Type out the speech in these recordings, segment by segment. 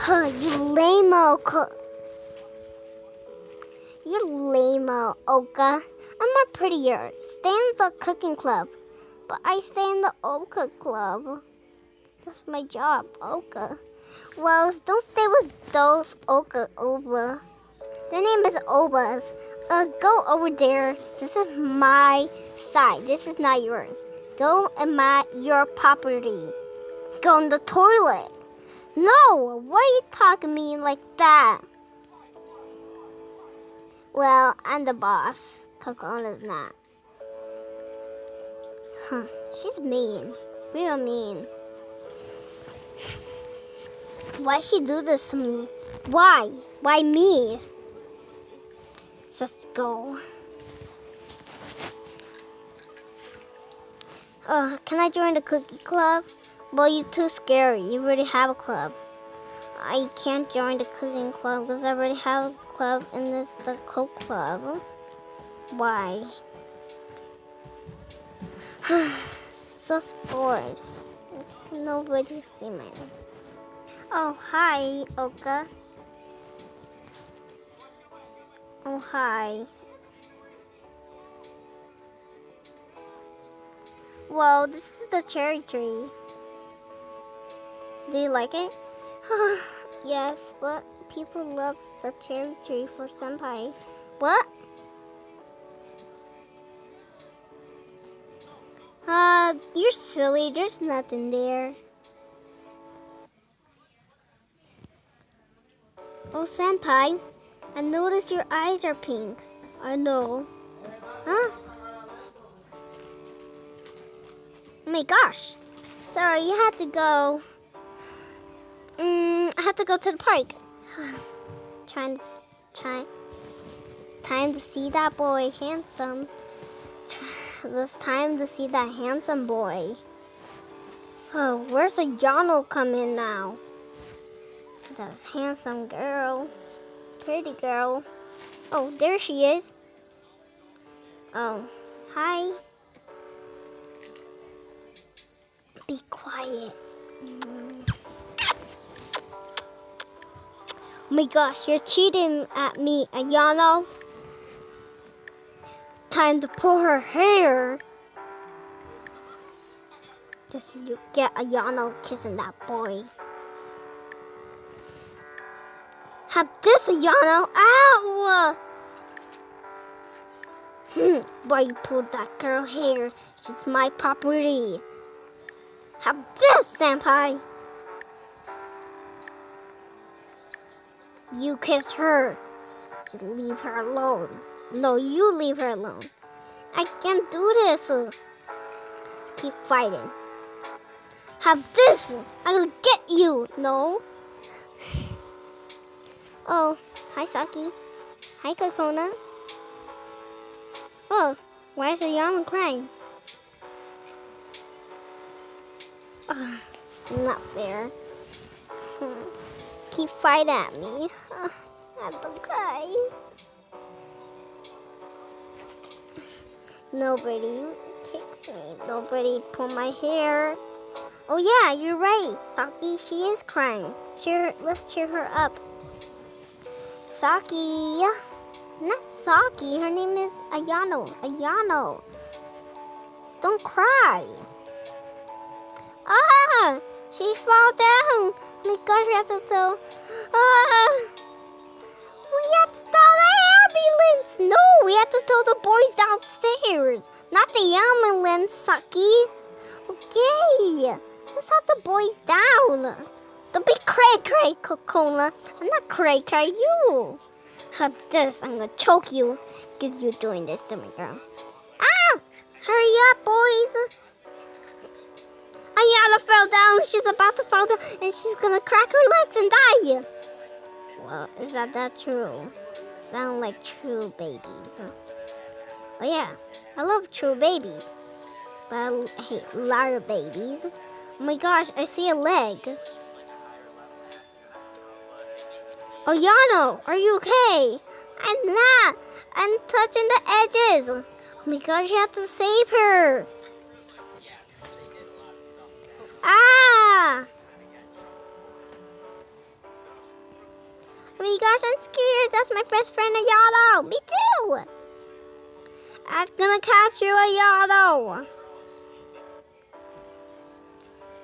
You lame-o. You're lame-o, Oka. I'm more prettier. Stay in the cooking club. But I stay in the Oka club. That's my job, Oka. Well, don't stay with those Oba. Their name is Obas. Go over there. This is my side. This is not yours. Go in your property. Go in the toilet. No, why are you talking to me like that? Well, I'm the boss. Cocona's not. Huh, she's mean. Real mean. Why'd she do this to me? Why? Why me? Let's go. Can I join the cookie club? Well, you're too scary. You already have a club. I can't join the cooking club because I already have a club and it's the Coke club. Why? So bored. Nobody see me. Oh, hi, Oka. Oh, hi. Well, this is the cherry tree. Do you like it? Yes, but people love the cherry tree for senpai. What? You're silly. There's nothing there. Oh, senpai, I noticed your eyes are pink. I know. Huh? Oh my gosh. Sorry, you had to go. I had to go to the park. Time to see that boy handsome. It's time to see that handsome boy. Oh, where's Ayano coming now? That handsome girl. Pretty girl. Oh, there she is. Oh, hi. Be quiet. Oh my gosh, you're cheating at me, Ayano. Time to pull her hair. Just you get Ayano kissing that boy. Have this, Ayano. Ow! Why you pulled that girl hair? She's my property. Have this, senpai. You kiss her. Just leave her alone. No, you leave her alone. I can't do this. Keep fighting. Have this. I'm gonna get you. No. Oh, hi, Saki. Hi, Kokona. Oh, why is Ayano crying? Not fair. Keep fighting at me. I have to cry. Nobody kicks me. Nobody pull my hair. Oh yeah, you're right, Saki. She is crying. Let's cheer her up. Saki. Not Saki. Her name is Ayano. Ayano. Don't cry. Ah! She fell down. Oh my gosh, we have to tell. We have to tell the ambulance. No, we have to tell the boys downstairs. Not the ambulance, Saki. Okay. Let's have the boys down. Don't be cray-cray, Kokona. I'm not cray-cray, you. Have this. I'm gonna choke you because you're doing this to me, girl. Ah! Hurry up, boys. Ayana fell down. She's about to fall down, and she's gonna crack her legs and die. Well, is that true? Sound like true babies. Oh yeah, I love true babies, but I hate a lot of babies. Oh my gosh, I see a leg. Oh, Yano, are you okay? I'm not. I'm touching the edges. Oh my gosh, you have to save her. Ah! my gosh, I'm scared. That's my best friend, Ayato. Me too. I'm gonna catch you, Ayato.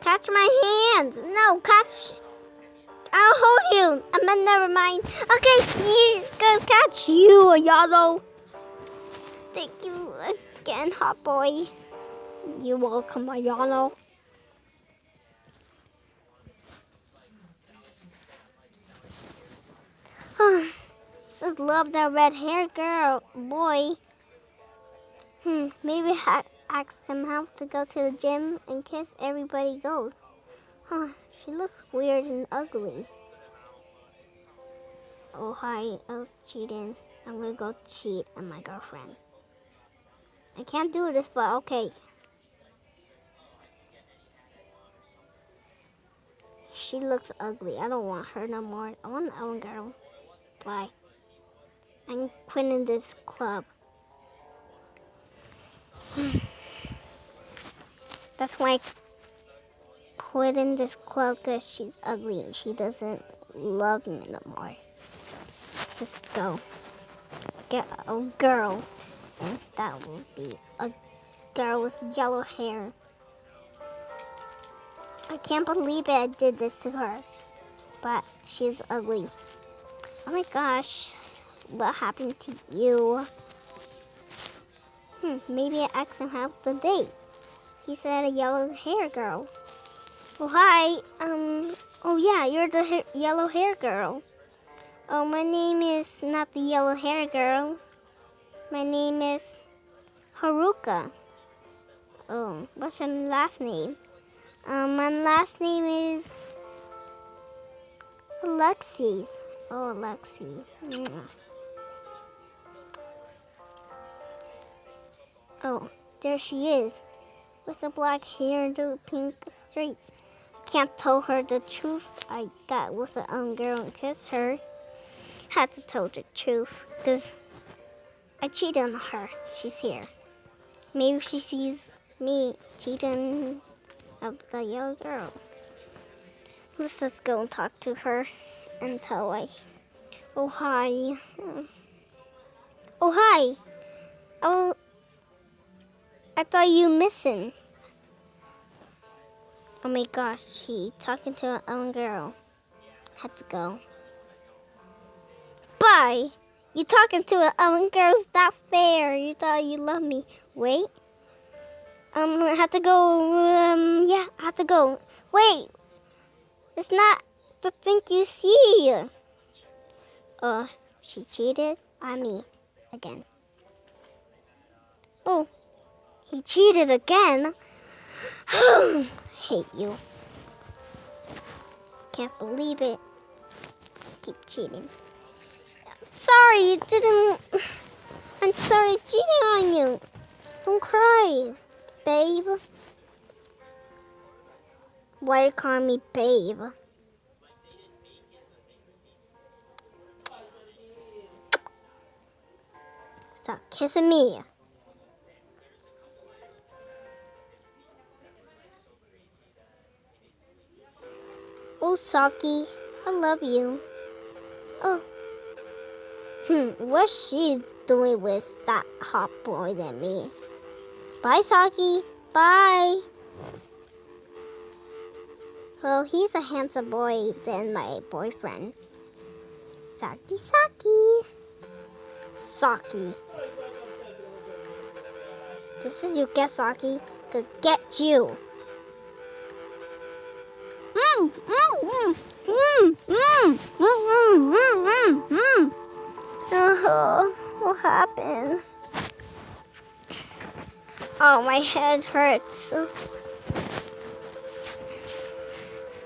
Catch my hands. No, catch. I'll hold you. I meant never mind. Okay, here, go catch you, Ayato. Thank you again, hot boy. You're welcome, Ayato. Just love that red hair girl, boy. Maybe ask him how to go to the gym and kiss everybody goes. She looks weird and ugly. Oh, hi, I was cheating. I'm gonna go cheat on my girlfriend. I can't do this, but okay. She looks ugly. I don't want her no more. I want the own girl. Bye. I'm quitting this club. That's why I quitting this club, because she's ugly and she doesn't love me no more. Just go. Get a girl. And that will be a girl with yellow hair. I can't believe it, I did this to her. But she's ugly. Oh my gosh. What happened to you? Maybe I asked him how the date. He said a yellow hair girl. Oh, hi. Oh yeah, you're the yellow hair girl. Oh, my name is not the yellow hair girl. My name is Haruka. Oh, what's your last name? My last name is Alexis. Oh, Alexi. Oh, there she is. With the black hair and the pink streaks. I can't tell her the truth. I got with the girl and kissed her. Had to tell the truth because I cheated on her. She's here. Maybe she sees me cheating of the yellow girl. Let's just go and talk to her and tell her. Oh, hi. Oh, hi. Oh, I thought you missing. Oh my gosh, she talking to her own girl. Had to go. Bye. You talking to her own girl's not fair. You thought you loved me. Wait. I have to go. Yeah, I have to go. Wait. It's not the thing you see. She cheated on me again. Oh, he cheated again. Hate you. Can't believe it. Keep cheating. Sorry, it didn't. I'm sorry, I cheated on you. Don't cry, babe. Why you calling me babe? Stop kissing me. Oh, Saki, I love you. Oh. What she's doing with that hot boy than me. Bye, Saki. Bye. Well, he's a handsome boy than my boyfriend. Saki, Saki. Saki. This is your guess, Saki. Could get you. What happened? Oh, my head hurts.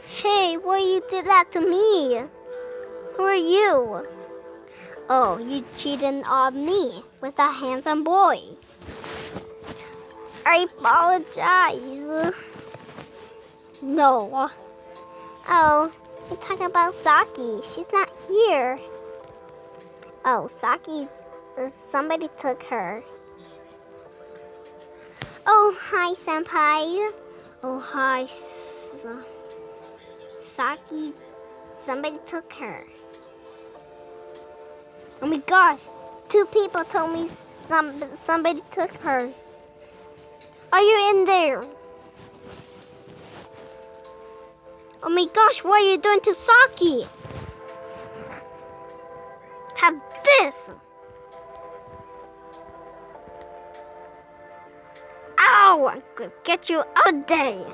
Hey, why you did that to me? Who are you? Oh, you cheated on me with that handsome boy. I apologize. No. Oh, you're talking about Saki. She's not here. Oh, somebody took her. Oh, hi, senpai. Oh, hi, Saki. Somebody took her. Oh my gosh, 2 people told me somebody took her. Are you in there? Oh my gosh, what are you doing to Saki? Have this. Ow, I'm gonna get you out there.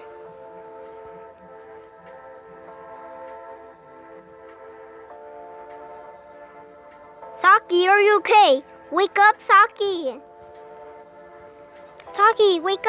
Saki, are you okay? Wake up, Saki. Saki, wake up.